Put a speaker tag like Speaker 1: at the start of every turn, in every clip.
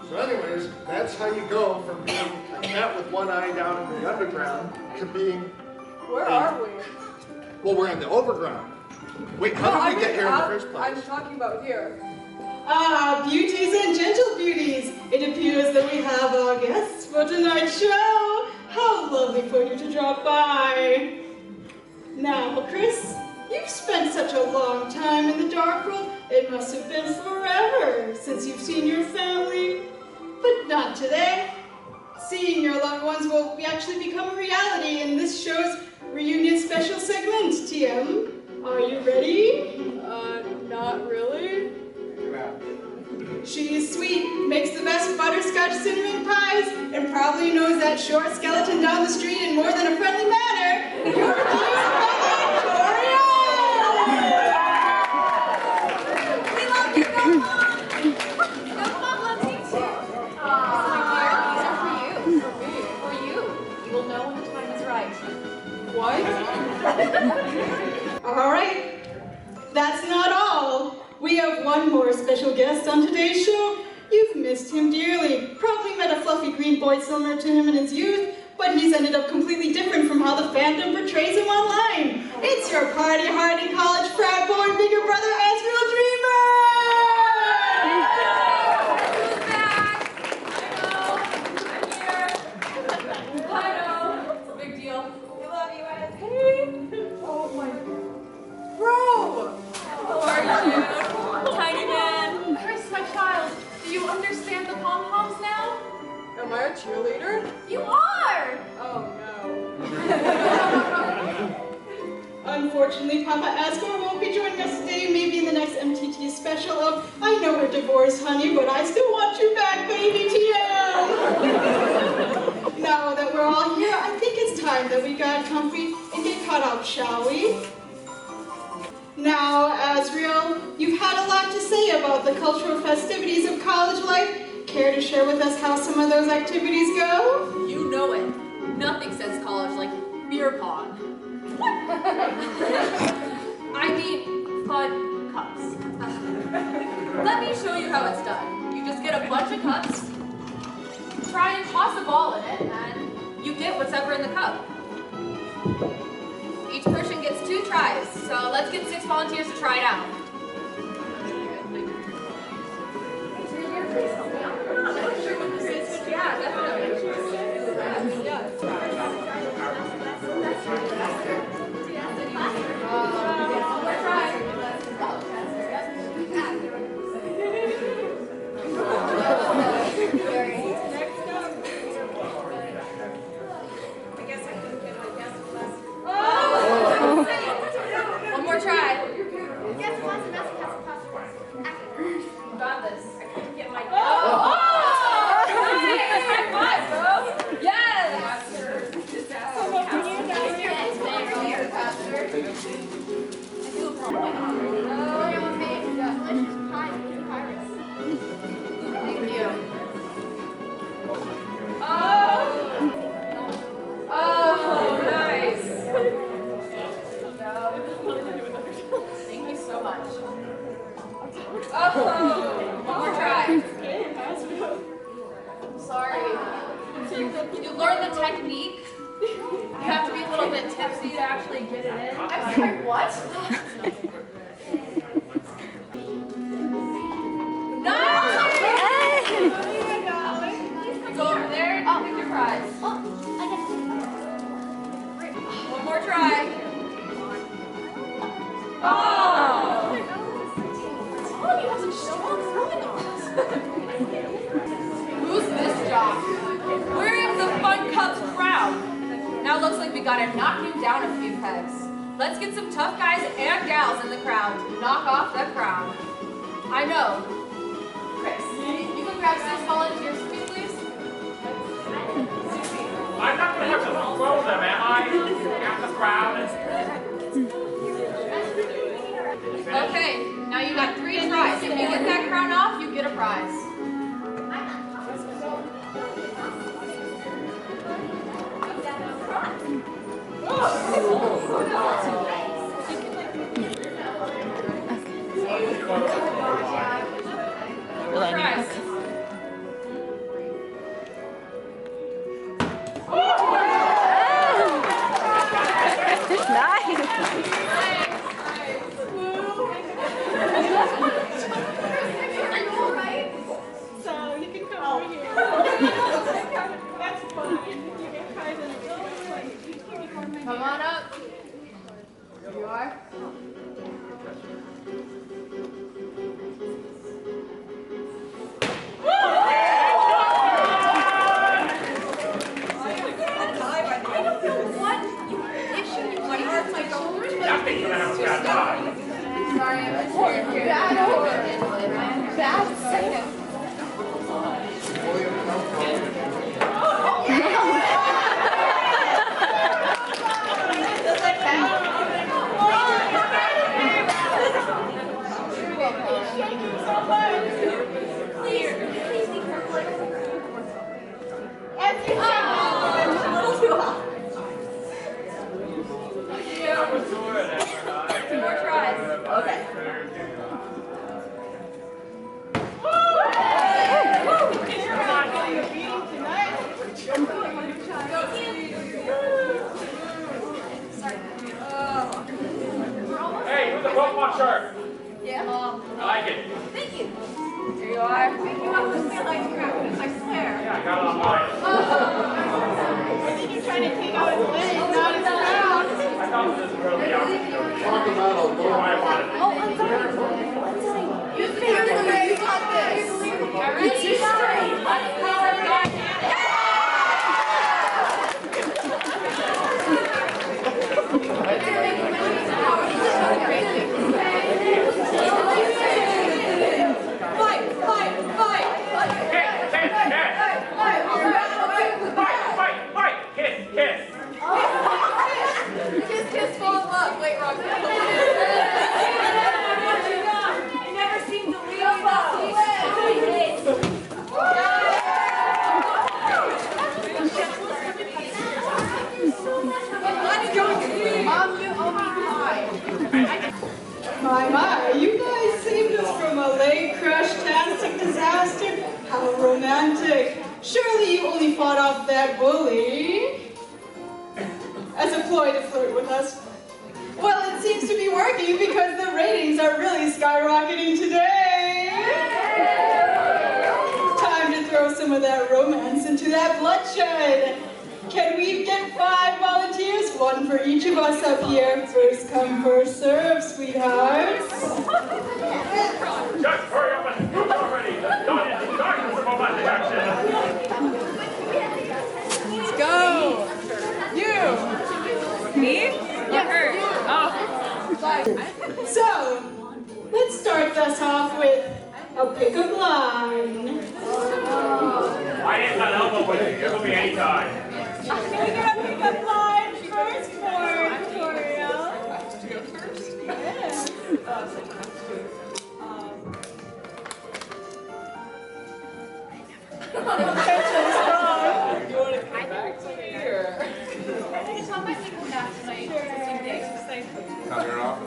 Speaker 1: So anyways, that's how you go from being a cat with one eye down in the underground to being...
Speaker 2: Where are we?
Speaker 1: Well, we're in the overground. Wait, how did we get here in the first place?
Speaker 2: I'm talking about here.
Speaker 3: Ah, beauties and gentle beauties. It appears that we have our guests for tonight's show. How lovely for you to drop by. Now, Kris, you've spent such a long time in the dark world. It must have been forever since you've seen your family. But not today. Seeing your loved ones will actually become a reality in this show's reunion special segment, TM. Are you ready?
Speaker 2: Not really.
Speaker 3: She's sweet, makes the best butterscotch cinnamon pies, and probably knows that short skeleton down the street in more than a friendly manner. Your Toriel!
Speaker 4: We love you, go Mom! Go Mom, love you too. These are for you.
Speaker 2: For me.
Speaker 4: For you. You will know when the time is right.
Speaker 2: What?
Speaker 3: All right, that's not all. We have one more special guest on today's show. You've missed him dearly. Probably met a fluffy green boy similar to him in his youth, but he's ended up completely different from how the fandom portrays him online. It's your party-hardy college frat boy bigger brother, Asriel Dreemurr!
Speaker 4: Who's back? I know. It's a big deal. We love you, Ed. Hey.
Speaker 2: Oh my... Bro!
Speaker 4: How are you, dude? Tiny man. Kris, my child, do you understand the pom-poms now?
Speaker 2: Am I a cheerleader?
Speaker 4: You are!
Speaker 2: Oh no.
Speaker 3: Unfortunately, Papa Asgore won't be joining us today, maybe in the next MTT special of I know we're divorced, honey, but I still want you back, baby TM! Now that we're all here, I think it's time that we got comfy and get caught up, shall we? Now, Asriel, you've had a lot to say about the cultural festivities of college life. Care to share with us how some of those activities go?
Speaker 4: You know it. Nothing says college like beer pong. What? I mean, fun cups. Let me show you how it's done. You just get a bunch of cups, try and toss a ball in it, and you get whatever in the cup. Each person gets 2 tries, so let's get 6 volunteers to try it out. Please help me out. I'm not sure what this is, but yeah, definitely. One more try. Got this. I couldn't get my... Nice! High five, bro! Yes! Thank you. Oh, nice. Thank you so much. Oh, one more try. Sorry. You learned the technique. You have to be a little bit tipsy to actually get it in. I'm sorry, what? Nice! You go over there and pick your prize. One more try. Oh! Oh, you have some strong throwing arms. Who's this jock? We're in the Fun Cups crowd. Now looks like we gotta knock him down a few pegs. Let's get some tough guys and gals in the crowd to knock off the crown. I know. Kris, you can grab 6 volunteers for me, please?
Speaker 5: I'm not gonna have to throw them, am I? Out the crowd.
Speaker 4: Okay, now you got 3 tries. If you get that crown off, you get a prize. you are. You have to feel like crap, I swear.
Speaker 5: Yeah, I got it on mine.
Speaker 3: I think you're trying to take out his leg, not his crown.
Speaker 5: I thought this was really the
Speaker 1: Talk about a
Speaker 5: That's why I wanted it.
Speaker 4: Oh, I'm sorry. You figured the way you got this. It's your strength. Let's call it God. Kiss, fall in love. Wait, wrong. You never seem to leave Let's go see. Mom, you owe me pie.
Speaker 3: My, you guys saved us from a late crush-tastic disaster. How romantic. Surely you only fought off that bully as a ploy to flirt with us. Well, it seems to be working because the ratings are really skyrocketing today. Time to throw some of that romance into that bloodshed. Can we get 5 volunteers? One for each of us up here. First come, first serve, sweethearts.
Speaker 5: Just hurry up and move already. The dot is starting for romantic action.
Speaker 2: Let's go. You. Me? Yeah, her. Oh.
Speaker 3: So, let's start us off with a pick-up line.
Speaker 5: I ain't got elbow with you. It will be any time.
Speaker 3: Can we get a pick-up line first for Toriel?
Speaker 6: Cut her off?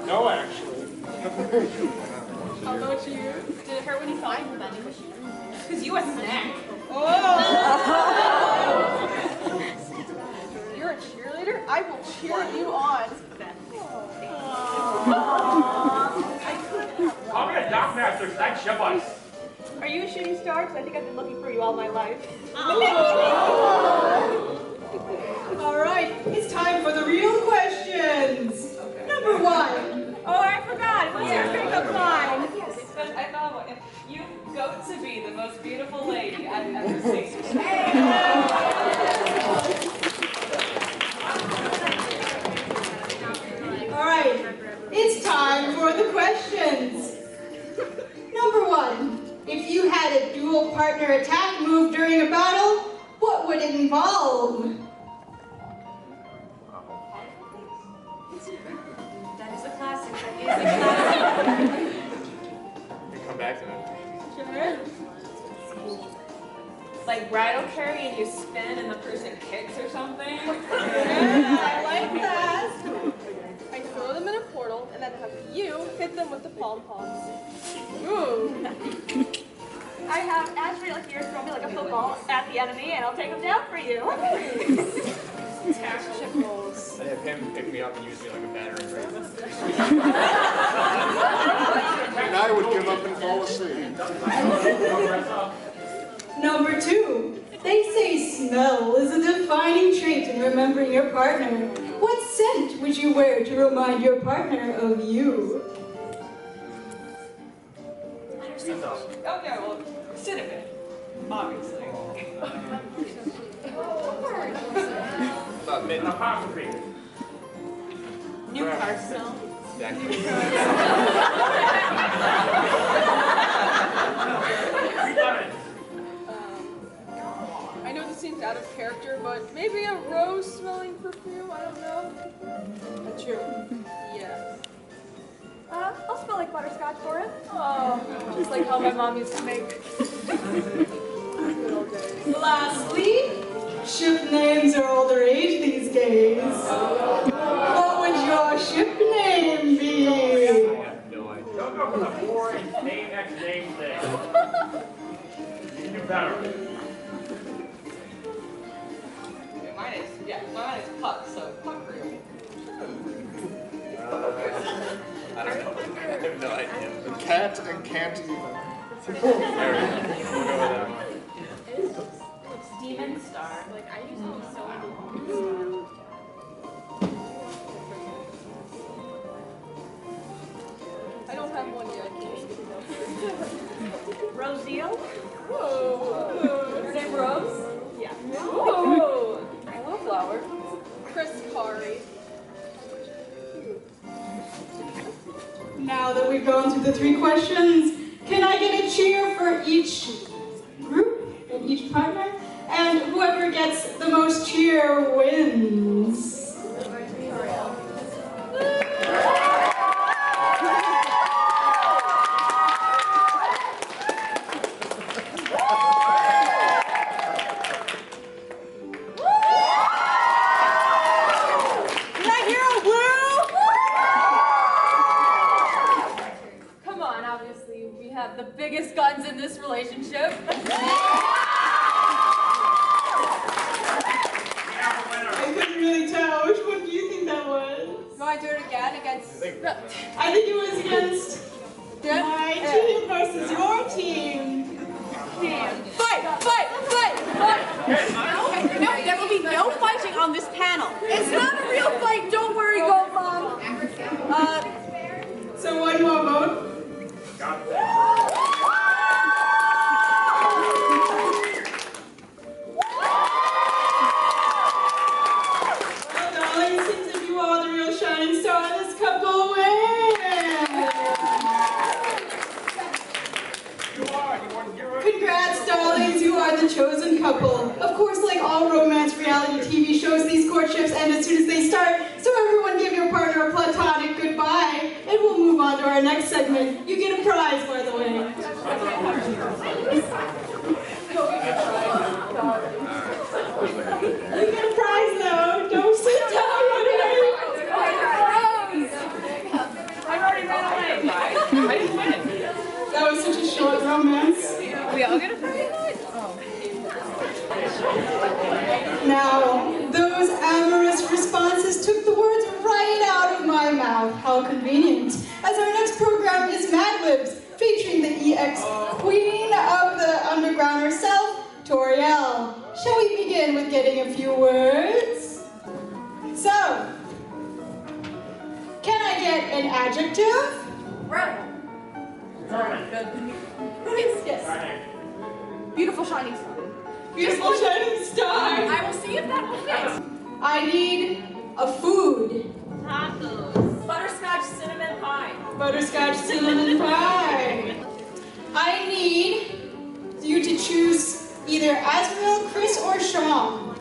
Speaker 1: No, actually.
Speaker 2: How about you?
Speaker 4: Did it hurt when you fell in the vending machine? Because you a snack.
Speaker 2: Oh! You're a cheerleader? I will cheer you on.
Speaker 5: Call me a dock master, because I ship us.
Speaker 7: Are you a shooting star? Because I think I've been looking for you all my life.
Speaker 3: All right, it's time for the real questions. Number 1.
Speaker 7: Oh, I forgot. What's your pickup line?
Speaker 8: I thought if you go to be the most beautiful lady I've ever seen.
Speaker 3: All right, it's time for the questions. Number 1. If you had a dual partner attack move during a battle, what would it involve?
Speaker 4: That is a classic. That is a classic.
Speaker 6: We come back to that.
Speaker 3: Sure.
Speaker 8: Like bridal carry and you spin and the person kicks or something.
Speaker 2: I like that. I throw them in a portal and then have you hit them with the pom-poms. Ooh.
Speaker 7: I have Asriel here throw me like a football at the enemy, and I'll take him down for you.
Speaker 2: Tacticals.
Speaker 6: I have him pick me up and use me like a battering ram.
Speaker 1: And I would give up and fall asleep.
Speaker 3: Number 2. They say smell is a defining trait in remembering your partner. What scent would you wear to remind your partner of you?
Speaker 8: Okay, well, cinnamon, obviously.
Speaker 6: Not mid.
Speaker 5: Apostrophe.
Speaker 8: New car smell.
Speaker 5: Lemon.
Speaker 2: I know this seems out of character, but maybe a rose-smelling perfume? I don't know.
Speaker 3: That's true.
Speaker 2: Yes.
Speaker 7: I'll smell like butterscotch for him.
Speaker 8: Oh, just like how my mom used to make.
Speaker 2: Good old days.
Speaker 3: Lastly, ship names are all the rage these days. What would your ship name be?
Speaker 6: I have no idea.
Speaker 5: Don't go for the boring name X name thing. You can do better.
Speaker 8: Mine is Puck, so Puck real.
Speaker 6: I don't know. I have no idea.
Speaker 1: Cat and can't even.
Speaker 6: There we go. We'll go with that one.
Speaker 8: Demon Star.
Speaker 2: Like, I used to be so I don't have one yet.
Speaker 7: Roseal?
Speaker 2: Whoa.
Speaker 8: Her name Rose?
Speaker 2: Yeah.
Speaker 8: Ooh. Hello, flower.
Speaker 2: Chris Kari.
Speaker 3: Now that we've gone through the 3 questions, can I get a cheer for each group and each partner? And whoever gets the most cheer wins.
Speaker 4: Come on, obviously we have the biggest guns in this relationship.
Speaker 3: I couldn't really tell. Which one do you think that was?
Speaker 2: You want to do it again against...
Speaker 3: I think it was against my team versus your team.
Speaker 2: Fight! Fight! Fight! Fight! No, there will be no fighting on this panel. It's not a real fight. Don't worry, Go Mom.
Speaker 3: So one more vote. Well, darling, it seems that you are the real shining star. This couple wins. Congrats, darlings, you are the chosen couple. Of course, like all romance reality TV shows, these courtships end as soon as they start, so everyone give your partner a platonic goodbye. And we'll move on to our next segment. You get a prize, by the way. You get a prize, though. Don't sit down,
Speaker 8: I've already ran away. I didn't win.
Speaker 3: that was such a short romance.
Speaker 2: We all get a prize?
Speaker 3: Now, those amorous responses took the words right out of my mouth. How convenient. As our next program is Mad Libs, featuring the EX queen of the underground herself, Toriel. Shall we begin with getting a few words? So, can I get an adjective?
Speaker 4: Rebel.
Speaker 2: Yes. Beautiful shiny star.
Speaker 3: Beautiful shining star.
Speaker 4: I will see if that will fit.
Speaker 3: I need a food.
Speaker 8: Tacos. Butterscotch cinnamon pie.
Speaker 3: Butterscotch cinnamon pie. I need you to choose either Asriel, Kris, or Sean.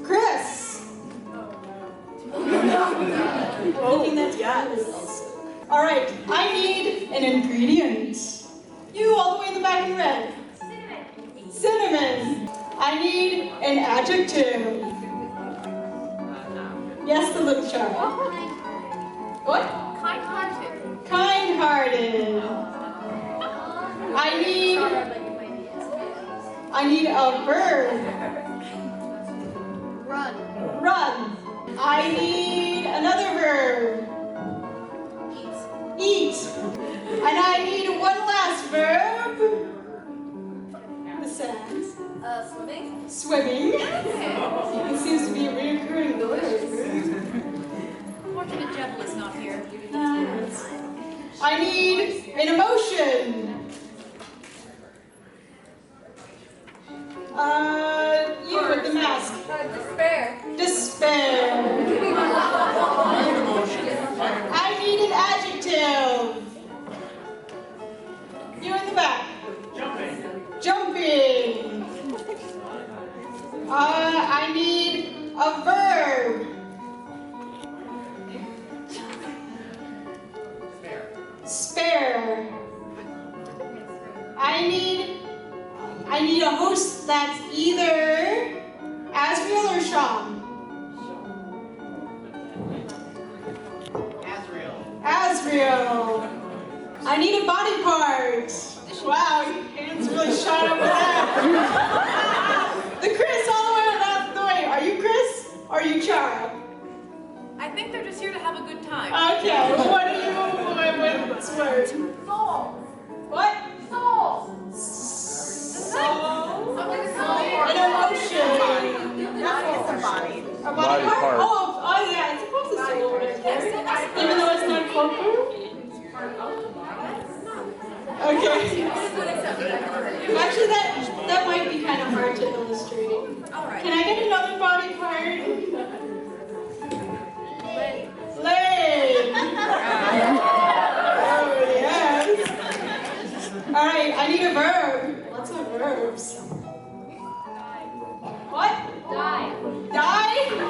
Speaker 3: Kris. Thinking that's yes. All right. I need an ingredient. You all the way in the back in red. Cinnamon. I need an adjective. Yes, the little child. What?
Speaker 4: Kind-hearted.
Speaker 3: Kind-hearted. I need a verb.
Speaker 2: Run.
Speaker 3: Run. I need another verb. Eat. And I need one last verb. The sands.
Speaker 4: Swimming.
Speaker 3: Swimming. It seems to be a reoccurring word.
Speaker 4: Fortunate Jebel is not here.
Speaker 3: I need an emotion. You with the mask.
Speaker 4: Despair.
Speaker 3: Despair. I need an adjective. You in the back. Jumping. I need a verb. Spare. I need a host that's either Asriel or Sean. Asriel. I need a body part. Wow, your hands really shot up with that. The Kris all the way out the way. Are you Kris or are you Chara?
Speaker 4: I
Speaker 2: I think they're just here to have a good time.
Speaker 3: Okay, what are you, what's the word?
Speaker 4: Soul.
Speaker 3: What?
Speaker 4: Soul.
Speaker 3: Soul?
Speaker 4: Soul.
Speaker 3: An emotion.
Speaker 2: That's a body.
Speaker 3: A body part? Oh, yeah, it's supposed to soul right there. Even though it's not corporal? Okay. Actually, that might be kind of hard to illustrate.
Speaker 2: All right.
Speaker 3: Can I get another body part?
Speaker 4: Leg.
Speaker 3: Leg. Oh, yes. All right, I need a verb. Lots of verbs. What?
Speaker 4: Die.
Speaker 3: Die? Oh.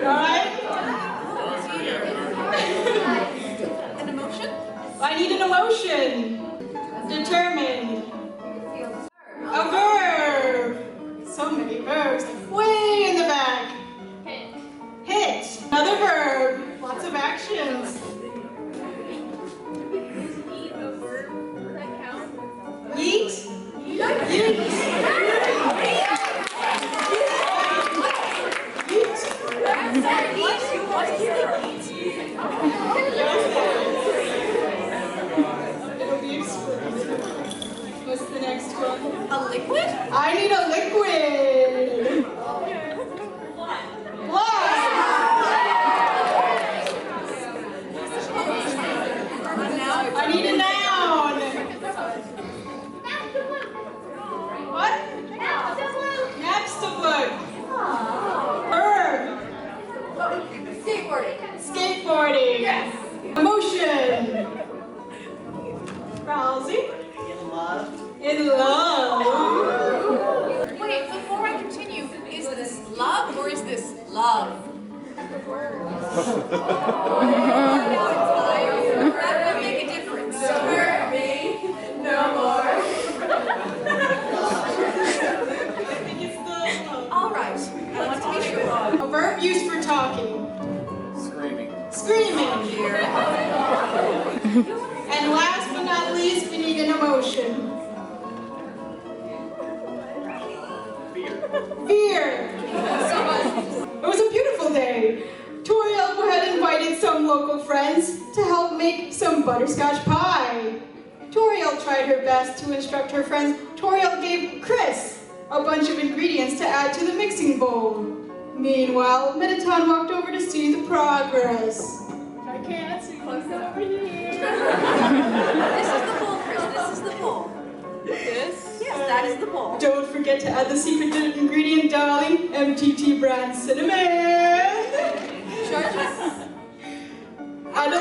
Speaker 3: All right.
Speaker 2: An emotion?
Speaker 3: I need an emotion. Determined. A verb. So many verbs. Way in the back.
Speaker 4: Hit.
Speaker 3: Hit. Another verb. Lots of actions.
Speaker 4: Eat a verb. Does that count?
Speaker 3: Yeet. Yeet. It'll be exploded. What's the next one?
Speaker 2: A liquid?
Speaker 3: I need a liquid. Blood. I need a noun. What? Napstablood. Herb.
Speaker 2: Skateboarding.
Speaker 3: Skateboarding. Yes. Emotion. Rousey. In love.
Speaker 2: Wait, before I continue, is this love or is this love? That would make a difference. Don't hurt me no more.
Speaker 3: I think it's the love.
Speaker 2: All right, I want to be sure.
Speaker 3: A verb used for talking.
Speaker 6: Screaming.
Speaker 3: Screaming. And last but not least, we need an emotion. Fear. It was a beautiful day. Toriel had invited some local friends to help make some butterscotch pie. Toriel tried her best to instruct her friends. Toriel gave Kris a bunch of ingredients to add to the mixing bowl. Meanwhile, Mettaton walked over to see the progress. I can't see close over here.
Speaker 2: This is the bowl, Kris. This is the bowl.
Speaker 3: This?
Speaker 2: Yes, that is the bowl.
Speaker 3: Don't forget to add the secret ingredient, darling. MTT brand cinnamon.
Speaker 2: Charges?
Speaker 3: Add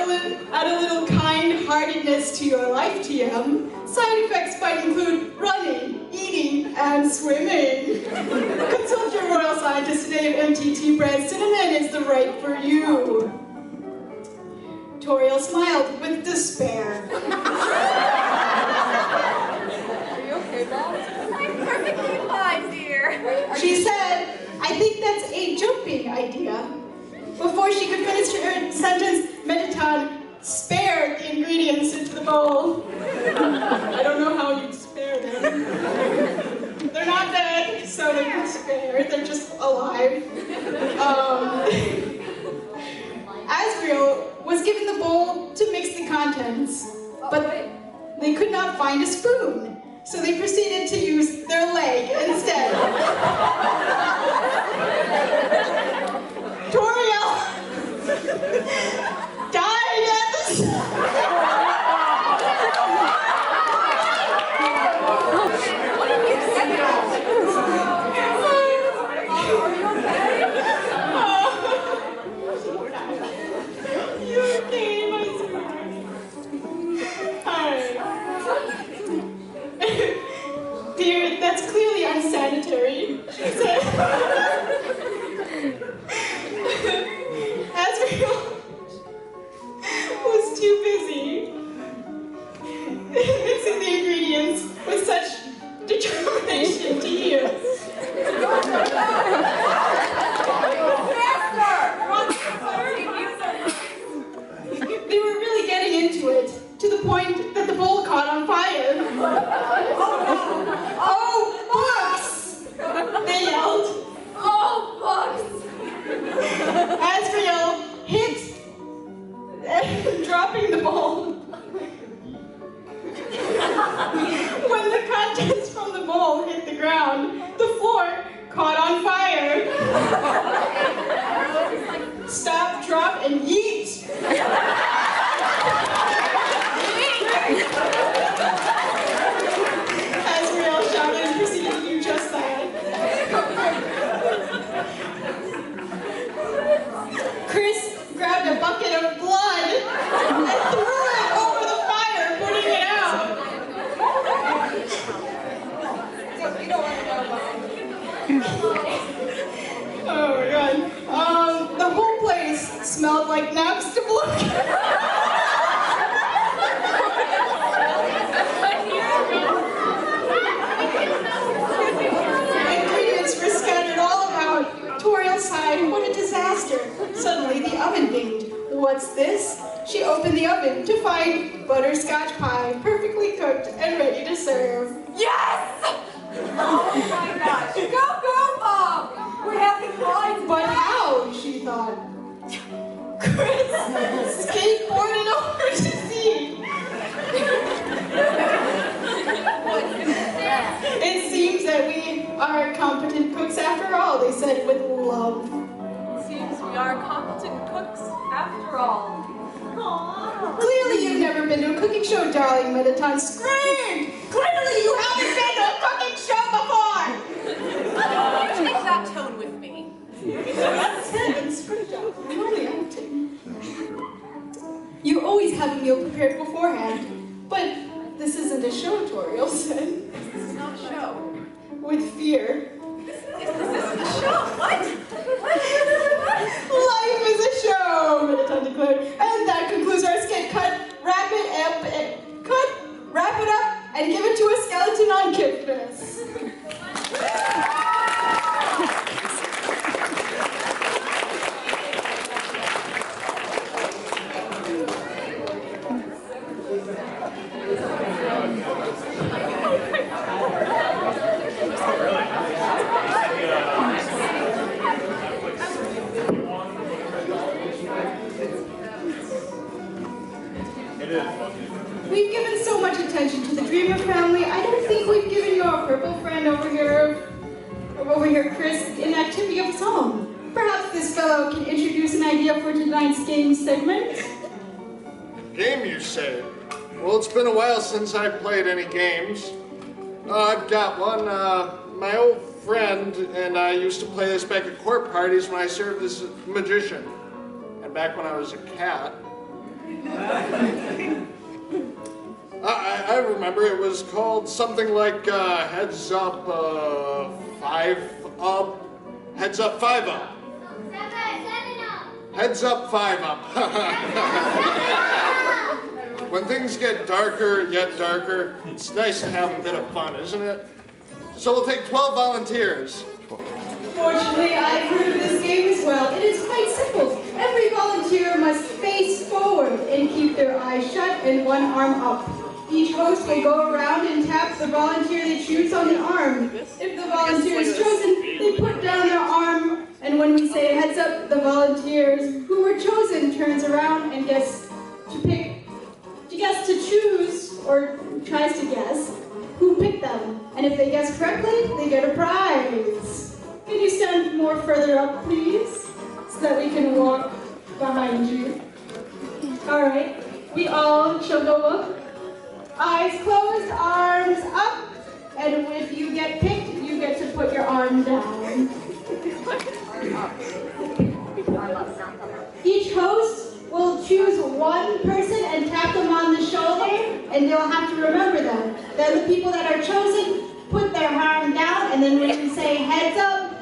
Speaker 3: a little kind-heartedness to your life, TM. Side effects might include running, eating, and swimming. Consult your royal scientist today if MTT brand cinnamon is the right for you. Toriel smiled with despair.
Speaker 2: Are you okay, Bob? I'm perfectly fine, dear.
Speaker 3: She said, I think that's a jumping idea. Before she could finish her sentence, Mettaton spared the ingredients into the bowl. I don't know how you'd spare them. They're not dead, so they can spare. They're just alive. Asriel was given the bowl to mix the contents, but they could not find a spoon, so they proceeded to use their leg instead. Toriel died at the You okay, my sweetheart? Hi. Dear, that's clearly unsanitary, she said. dropping the bowl. When the contents from the bowl hit the ground, the floor caught on fire. Stop, drop, and yeet. Asriel shouted and proceeded to do just that. Kris grabbed a bucket of blood and threw it over the fire, putting it out.
Speaker 2: You don't want to know about
Speaker 3: Oh my god. The whole place smelled like naps to blood. Ingredients were scattered all about. Toriel sighed, what a disaster. Suddenly the oven dinged. What's this? She opened the oven to find butterscotch pie, perfectly cooked and ready to serve.
Speaker 2: Yes! Oh my gosh. Go, Mom! We're having fun.
Speaker 3: But how, she thought. Kris skateboarded over to Seam. It seems that we are competent cooks after all, they said with love.
Speaker 4: It seems we are competent cooks after all.
Speaker 3: Clearly you've never been to a cooking show, darling, Mettaton screamed. Clearly you haven't been to a cooking show before.
Speaker 2: Take that tone with me.
Speaker 3: Heavens, good job. I'm only acting. You always have a meal prepared beforehand, but this isn't a show, Toriel said.
Speaker 2: This is not a show.
Speaker 3: With fear.
Speaker 2: This isn't a show. What?
Speaker 3: Life is a show, Mettaton declared. And that concludes our skit. Wrap it up, and give it to a skeleton on Kipness. We've given so much attention to the Dreemurr family. I don't think we've given your purple friend over here, Kris, an activity of his own. Perhaps this fellow can introduce an idea for tonight's game segment.
Speaker 1: Game, you say? Well, it's been a while since I've played any games. I've got one. My old friend and I used to play this back at court parties when I served as a magician. And back when I was a cat. I remember it was called something like Heads Up 5 Up. Heads Up 5 Up.
Speaker 9: 7 up.
Speaker 1: Heads Up 5 Up. When things get darker, yet darker, it's nice to have a bit of fun, isn't it? So we'll take 12 volunteers.
Speaker 3: Fortunately, I've heard of this game as well. It is quite simple. Every volunteer must face forward and keep their eyes shut and one arm up. Each host will go around and tap the volunteer they choose on the arm. If the volunteer is chosen, they put down their arm, and when we say heads up, the volunteers who were chosen turns around and gets to choose, or tries to guess, who picked them. And if they guess correctly, they get a prize. Can you stand more further up, please, so that we can walk behind you? All right, we all shall go up. Eyes closed, arms up, and if you get picked, you get to put your arm down. Each host will choose one person and tap them on the shoulder, and they'll have to remember them. Then the people that are chosen put their arm down, and then when you say heads up,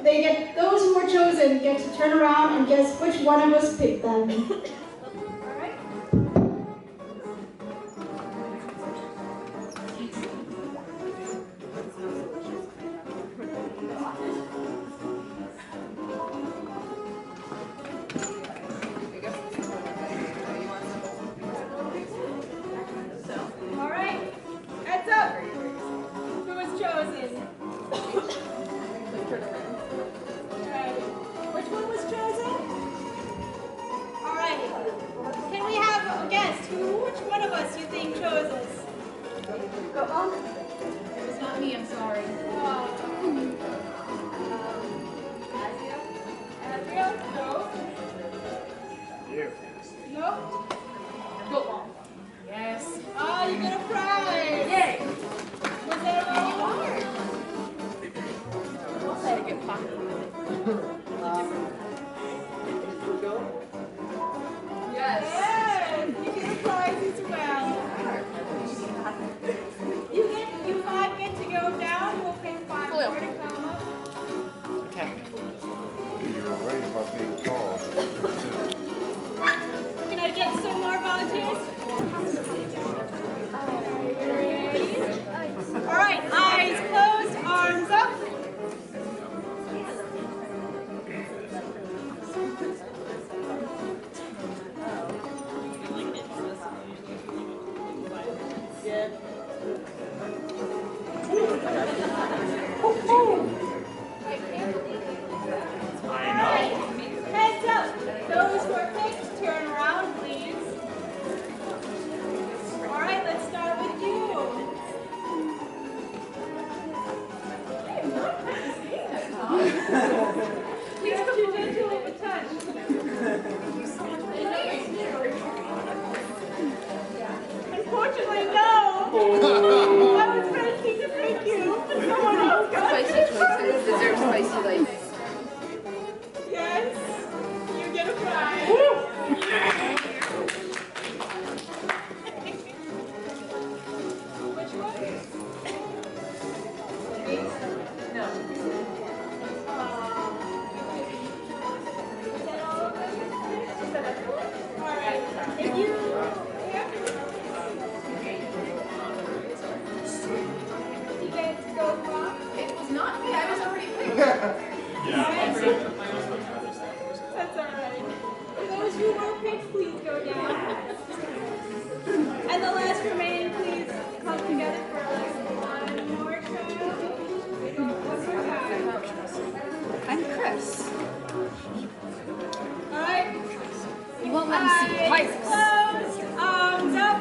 Speaker 3: those who were chosen get to turn around and guess which one of us picked them.
Speaker 2: Go on.
Speaker 4: It was not me, I'm sorry.
Speaker 3: Asriel, no.
Speaker 6: You.
Speaker 3: Nope.
Speaker 4: Go on. Yes.
Speaker 3: Ah, you get a prize.
Speaker 4: Yay!
Speaker 3: Was that all you wanted?
Speaker 4: I'll get pocket money. Yes.
Speaker 3: Yes, you get a prize as well. You five get to go down. We'll pay 5 more to come up.
Speaker 6: You're right about being called.
Speaker 3: Can I get some more volunteers? All right, eyes closed, arms up. Heads up. Those who are picked, turn around, please. All right, let's start with you. You're too gentle of a touch. Unfortunately, no. I was ready to pick you, but someone else got
Speaker 2: Spicy choices deserve spicy lights.
Speaker 3: Yes, you get a prize. Which one?
Speaker 4: No.
Speaker 3: Is that all of them? All right. If you get to go wrong.
Speaker 4: It was not me, I was already picked.
Speaker 3: That's all right. For those who were picked, please go down. And the last remaining, please come together for one more time. One more time.
Speaker 2: I'm Kris.
Speaker 3: All right.
Speaker 2: You won't let me see your
Speaker 3: Eyes
Speaker 2: pirates.
Speaker 3: closed. Arms up.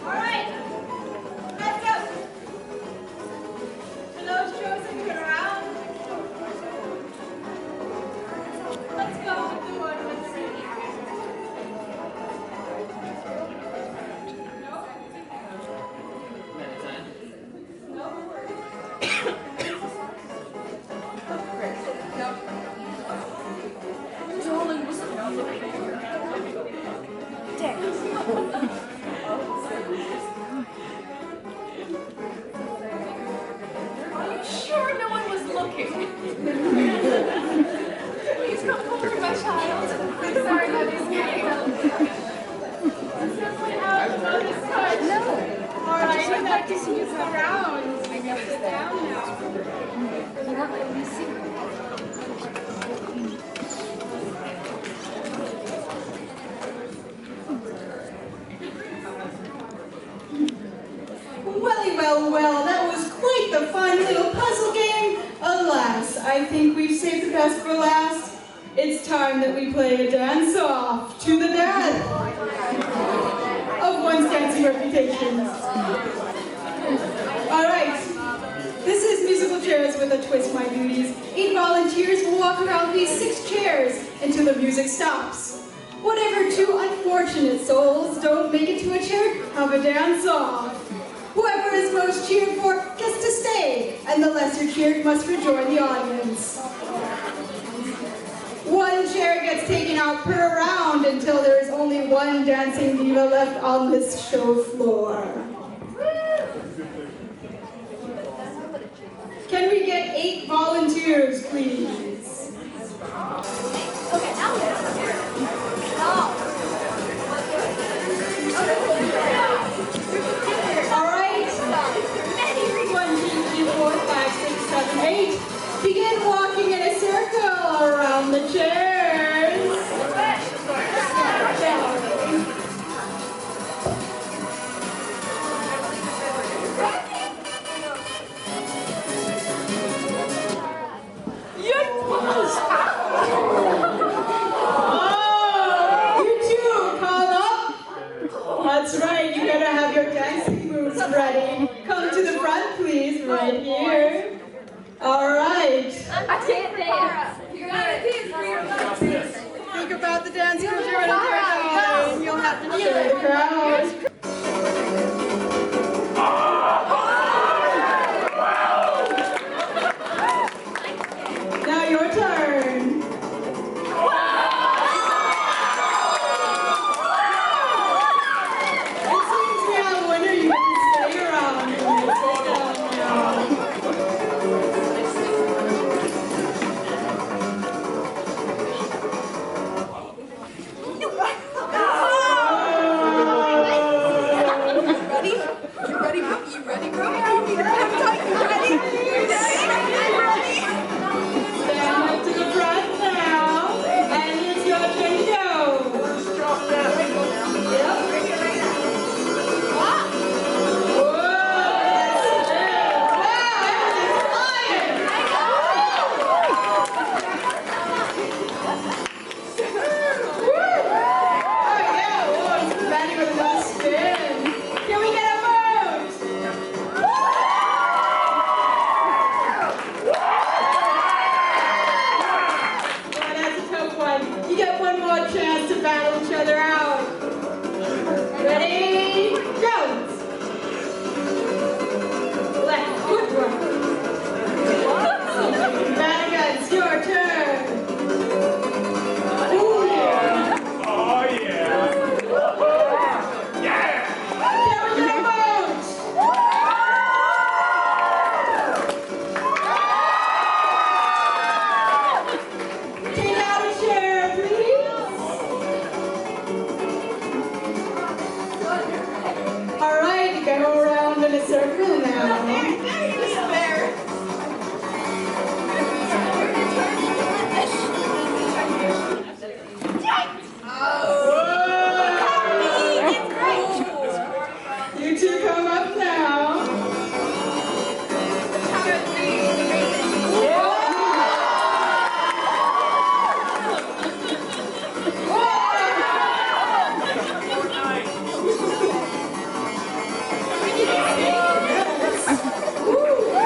Speaker 3: All right. Let's go. For those chosen, turn around. Let's go with the one with the ring.
Speaker 4: Are you sure no one was looking? Please come forward, my child. I'm sorry about this game.
Speaker 3: All right, I'd like to see you around. I know it's down now.
Speaker 2: You won't let me see.
Speaker 3: Well, that was quite the fun little puzzle game. Alas, I think we've saved the best for last. It's time that we play a dance-off to the death of one's dancing reputation. All right, this is musical chairs with a twist, my beauties. 8 volunteers will walk around these 6 chairs until the music stops. Whatever 2 unfortunate souls don't make it to a chair, have a dance-off. Whoever is most cheered for gets to stay, and the lesser cheered must rejoin the audience. 1 chair gets taken out per round until there is only 1 dancing diva left on this show floor. Can we get 8 volunteers, please?
Speaker 2: Okay,
Speaker 3: All right. 1, 2, 3, 4, 5, 6, 7, 8. Begin walking in a circle around the chairs. right, you better have your dancing moves ready. Come to the front, please, right here. All right.
Speaker 7: I can't dance.
Speaker 2: Think about the dance moves you're going to do. You'll have to
Speaker 3: Show the crowd. Now your turn. It seems we have a winner. You can stay around. Sit down now. Stand up to the front now, and it's your turn to go. Yep. Whoa, that's it. Wow, everything's flying. Woo. Oh yeah, whoa, it's ready with another spin. Can we get a vote? Oh, that's a tough one. You get one more chance to battle each other out. Ready? Go! Left, good one. Mannequins, your turn. Ooh, yeah.
Speaker 5: Oh, yeah. Yeah!
Speaker 3: Can we get a vote? Take out a chair, please. All right, you can go around in a circle now. You two come up now. Woo!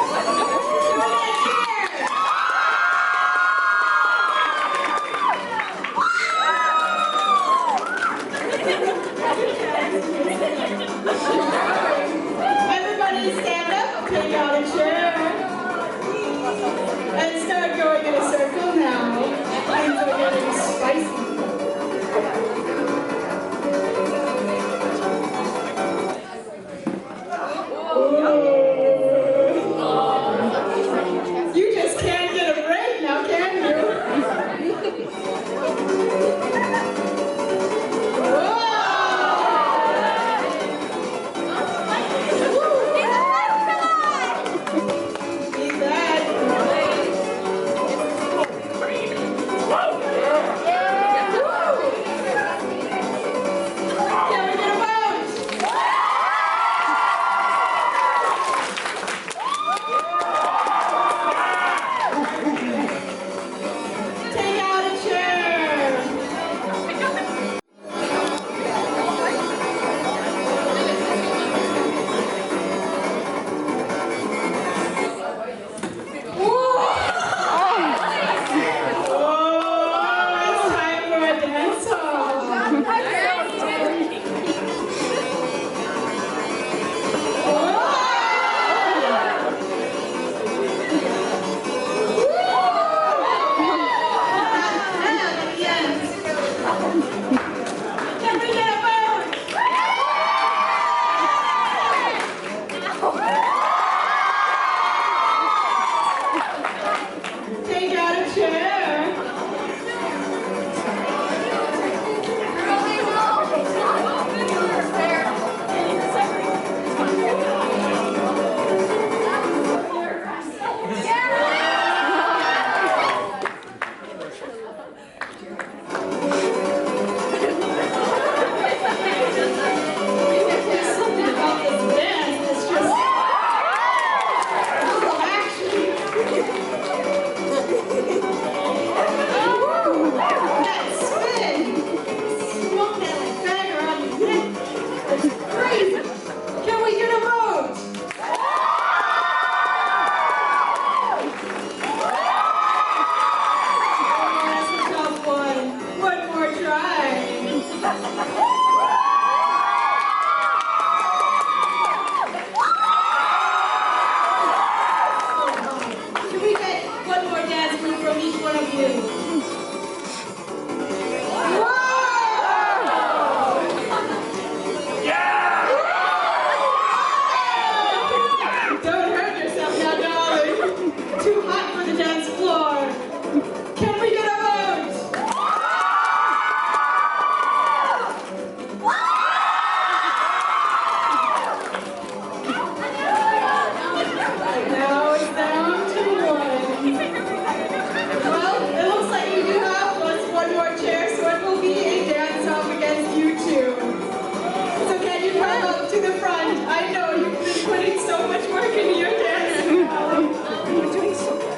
Speaker 3: to the front. I know you've been putting so much work into your dancing. You're doing so good.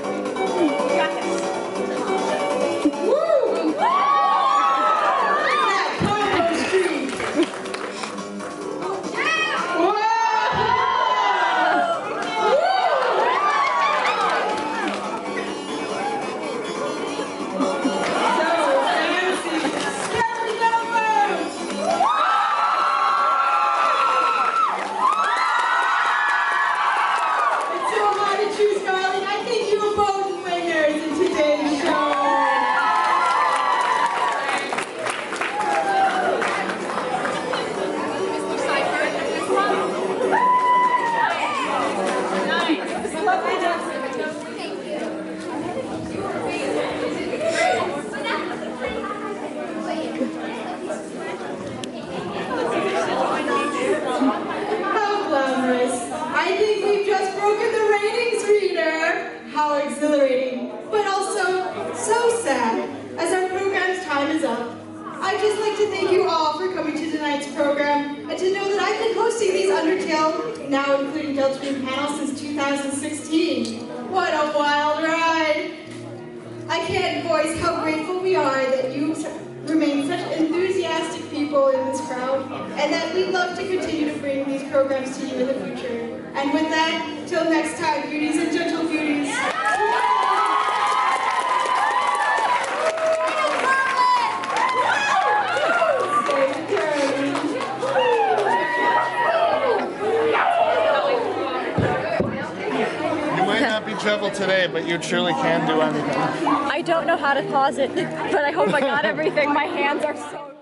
Speaker 3: You got this. Woo! That combo streak. Whoa! How exhilarating, but also so sad. As our program's time is up, I'd just like to thank you all for coming to tonight's program, and to know that I've been hosting these Undertale, now including Deltarune Panel, since 2016. What a wild ride! I can't voice how grateful we are that you remain such enthusiastic people in this crowd, and that we'd love to continue to bring these programs to you in the future. And with that, till next time, beauties and gentle beauties.
Speaker 1: You might not be Jevil today, but you surely can do anything.
Speaker 7: I don't know how to pause it, but I hope I got everything. My hands are so